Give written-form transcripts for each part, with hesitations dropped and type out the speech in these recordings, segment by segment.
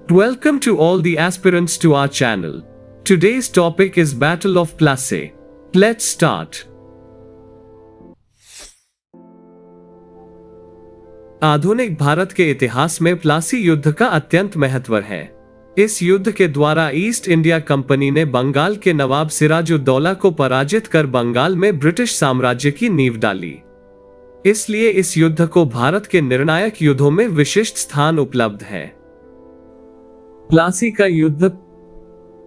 Welcome to all the aspirants to our channel. Today's topic is Battle of Plassey. Let's start. आधुनिक भारत के इतिहास में प्लासी युद्ध का अत्यंत महत्व है। इस युद्ध के द्वारा ईस्ट इंडिया कंपनी ने बंगाल के नवाब सिराजुद्दौला को पराजित कर बंगाल में ब्रिटिश साम्राज्य की नींव डाली। इसलिए इस युद्ध को भारत के निर्णायक युद्धों में विशिष्ट स्थान उपलब्ध है। प्लासी का युद्ध।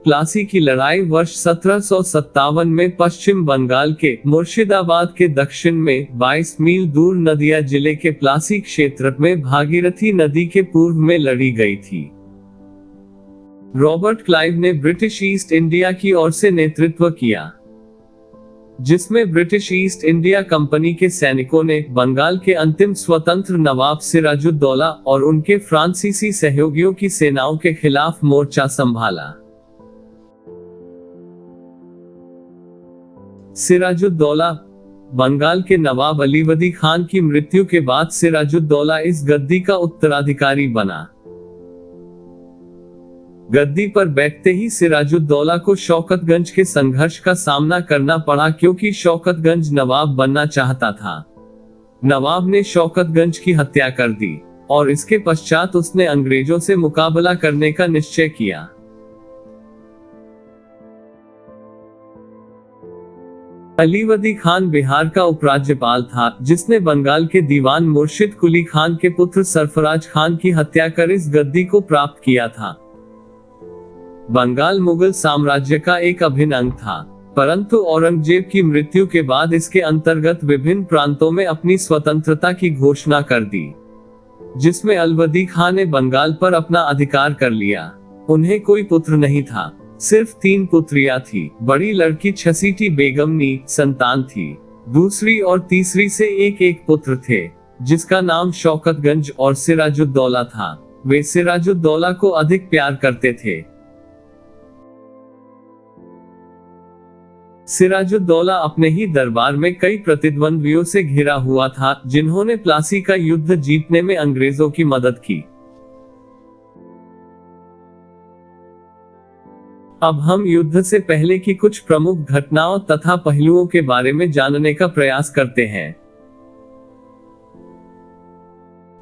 प्लासी की लड़ाई वर्ष 1757 में पश्चिम बंगाल के मुर्शिदाबाद के दक्षिण में 22 मील दूर नदिया जिले के प्लासी क्षेत्र में भागीरथी नदी के पूर्व में लड़ी गई थी। रॉबर्ट क्लाइव ने ब्रिटिश ईस्ट इंडिया की ओर से नेतृत्व किया, जिसमें ब्रिटिश ईस्ट इंडिया कंपनी के सैनिकों ने बंगाल के अंतिम स्वतंत्र नवाब सिराजुद्दौला और उनके फ्रांसीसी सहयोगियों की सेनाओं के खिलाफ मोर्चा संभाला। सिराजुद्दौला। बंगाल के नवाब अलीवर्दी खान की मृत्यु के बाद सिराजुद्दौला इस गद्दी का उत्तराधिकारी बना। गद्दी पर बैठते ही सिराजुद्दौला को शौकतगंज के संघर्ष का सामना करना पड़ा, क्योंकि शौकतगंज नवाब बनना चाहता था। नवाब ने शौकतगंज की हत्या कर दी और इसके पश्चात उसने अंग्रेजों से मुकाबला करने का निश्चय किया। अलीवर्दी खान बिहार का उपराज्यपाल था, जिसने बंगाल के दीवान मुर्शिद कुली खान के पुत्र सरफराज खान की हत्या कर इस गद्दी को प्राप्त किया था। बंगाल मुगल साम्राज्य का एक अभिन्न अंग था, परंतु औरंगजेब की मृत्यु के बाद इसके अंतर्गत विभिन्न प्रांतों में अपनी स्वतंत्रता की घोषणा कर दी, जिसमें अलीवर्दी खान ने बंगाल पर अपना अधिकार कर लिया। उन्हें कोई पुत्र नहीं था, सिर्फ 3 पुत्रियां थी। बड़ी लड़की छसीटी बेगमनी संतान थी, दूसरी और तीसरी से एक पुत्र थे, जिसका नाम शौकतगंज और सिराजुद्दौला था। वे सिराजुद्दौला को अधिक प्यार करते थे। सिराजुद्दौला अपने ही दरबार में कई प्रतिद्वंद्वियों से घिरा हुआ था, जिन्होंने प्लासी का युद्ध जीतने में अंग्रेजों की मदद की। अब हम युद्ध से पहले की कुछ प्रमुख घटनाओं तथा पहलुओं के बारे में जानने का प्रयास करते हैं।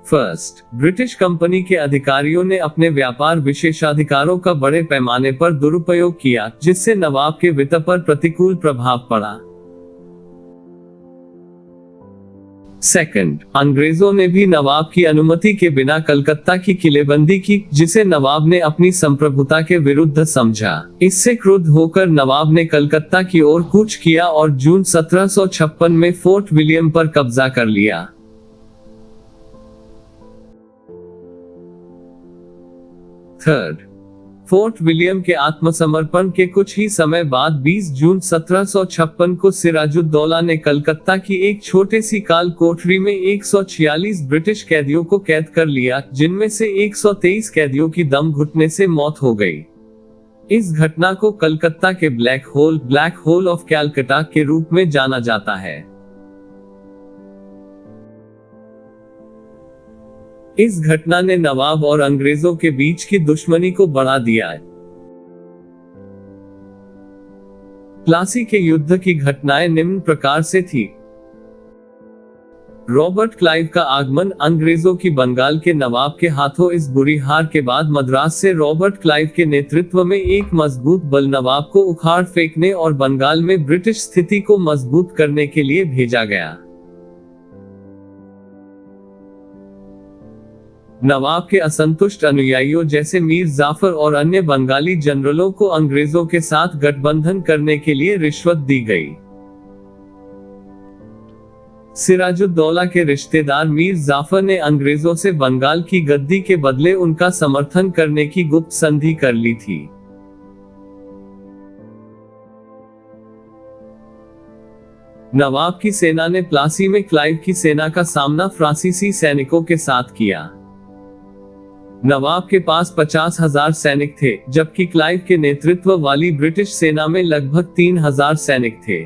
फर्स्ट, ब्रिटिश कंपनी के अधिकारियों ने अपने व्यापार विशेषाधिकारों का बड़े पैमाने पर दुरुपयोग किया, जिससे नवाब के वित्त पर प्रतिकूल प्रभाव पड़ा। सेकंड, अंग्रेजों ने भी नवाब की अनुमति के बिना कलकत्ता की किलेबंदी की, जिसे नवाब ने अपनी संप्रभुता के विरुद्ध समझा। इससे क्रुद्ध होकर नवाब ने कलकत्ता की ओर कूच किया और जून 1756 में फोर्ट विलियम पर कब्जा कर लिया। थर्ड, फोर्ट विलियम के आत्मसमर्पण के कुछ ही समय बाद 20 जून 1756 को सिराजुद्दौला ने कलकत्ता की एक छोटे सी काल कोठरी में 146 ब्रिटिश कैदियों को कैद कर लिया, जिनमें से 123 कैदियों की दम घुटने से मौत हो गई। इस घटना को कलकत्ता के ब्लैक होल ऑफ कैलकटा के रूप में जाना जाता है। इस घटना ने नवाब और अंग्रेजों के बीच की दुश्मनी को बढ़ा दिया। प्लासी के युद्ध की घटनाएं निम्न प्रकार से थी। रॉबर्ट क्लाइव का आगमन। अंग्रेजों की बंगाल के नवाब के हाथों इस बुरी हार के बाद मद्रास से रॉबर्ट क्लाइव के नेतृत्व में एक मजबूत बल नवाब को उखाड़ फेंकने और बंगाल में ब्रिटिश स्थिति को मजबूत करने के लिए भेजा गया। नवाब के असंतुष्ट अनुयायियों जैसे मीर जाफर और अन्य बंगाली जनरलों को अंग्रेजों के साथ गठबंधन करने के लिए रिश्वत दी गई। सिराजुद्दौला के रिश्तेदार मीर जाफर ने अंग्रेजों से बंगाल की गद्दी के बदले उनका समर्थन करने की गुप्त संधि कर ली थी। नवाब की सेना ने प्लासी में क्लाइव की सेना का सामना फ्रांसीसी सैनिकों के साथ किया। नवाब के पास 50,000 सैनिक थे, जबकि क्लाइव के नेतृत्व वाली ब्रिटिश सेना में लगभग 3,000 सैनिक थे।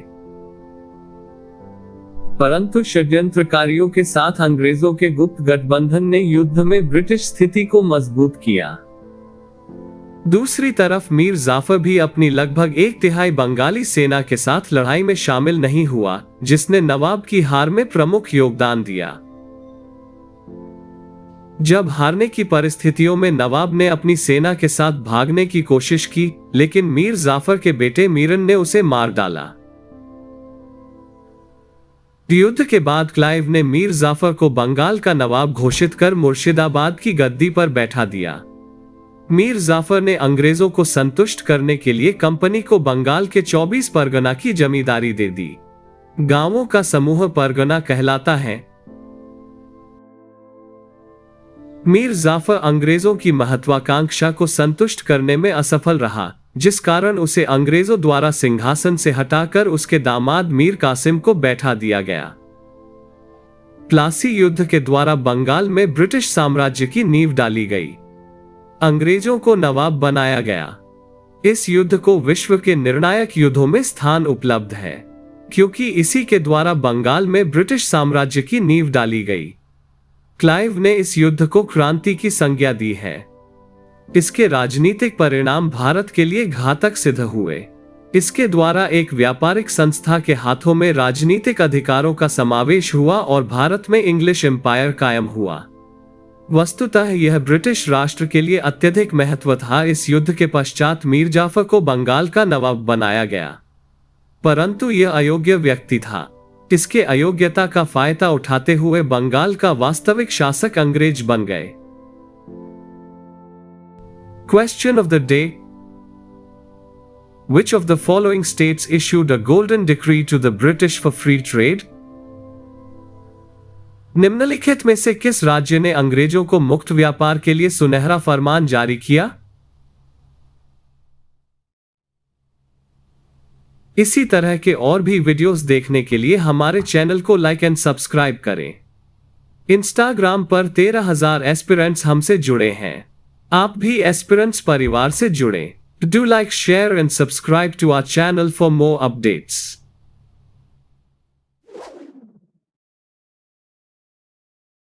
परंतु षड्यंत्रकारियों के साथ अंग्रेजों के गुप्त गठबंधन ने युद्ध में ब्रिटिश स्थिति को मजबूत किया। दूसरी तरफ मीर जाफर भी अपनी लगभग 1/3 बंगाली सेना के साथ लड़ाई में शामिल नहीं हुआ, जिसने नवाब की हार में प्रमुख योगदान दिया। जब हारने की परिस्थितियों में नवाब ने अपनी सेना के साथ भागने की कोशिश की, लेकिन मीर जाफर के बेटे मीरन ने उसे मार डाला। युद्ध के बाद क्लाइव ने मीर जाफर को बंगाल का नवाब घोषित कर मुर्शिदाबाद की गद्दी पर बैठा दिया। मीर जाफर ने अंग्रेजों को संतुष्ट करने के लिए कंपनी को बंगाल के 24 परगना की जमींदारी दे दी। गांवों का समूह परगना कहलाता है। मीर जाफर अंग्रेजों की महत्वाकांक्षा को संतुष्ट करने में असफल रहा, जिस कारण उसे अंग्रेजों द्वारा सिंहासन से हटाकर उसके दामाद मीर कासिम को बैठा दिया गया। प्लासी युद्ध के द्वारा बंगाल में ब्रिटिश साम्राज्य की नींव डाली गई। अंग्रेजों को नवाब बनाया गया। इस युद्ध को विश्व के निर्णायक युद्धों में स्थान उपलब्ध है, क्योंकि इसी के द्वारा बंगाल में ब्रिटिश साम्राज्य की नींव डाली गई। क्लाइव ने इस युद्ध को क्रांति की संज्ञा दी है। इसके राजनीतिक परिणाम भारत के लिए घातक सिद्ध हुए। इसके द्वारा एक व्यापारिक संस्था के हाथों में राजनीतिक अधिकारों का समावेश हुआ और भारत में इंग्लिश एम्पायर कायम हुआ। वस्तुतः यह ब्रिटिश राष्ट्र के लिए अत्यधिक महत्व था। इस युद्ध के पश्चात मीर जाफर को बंगाल का नवाब बनाया गया, परंतु यह अयोग्य व्यक्ति था। इसके अयोग्यता का फायदा उठाते हुए बंगाल का वास्तविक शासक अंग्रेज बन गए। Question of the day: Which of the following states issued a golden decree to the British for free trade? निम्नलिखित में से किस राज्य ने अंग्रेजों को मुक्त व्यापार के लिए सुनहरा फरमान जारी किया? इसी तरह के और भी वीडियोस देखने के लिए हमारे चैनल को लाइक एंड सब्सक्राइब करें। इंस्टाग्राम पर 13,000 एस्पिरेंट्स हमसे जुड़े हैं। आप भी एस्पिरेंट्स परिवार से जुड़ें। Do like, share and subscribe to our channel for more updates.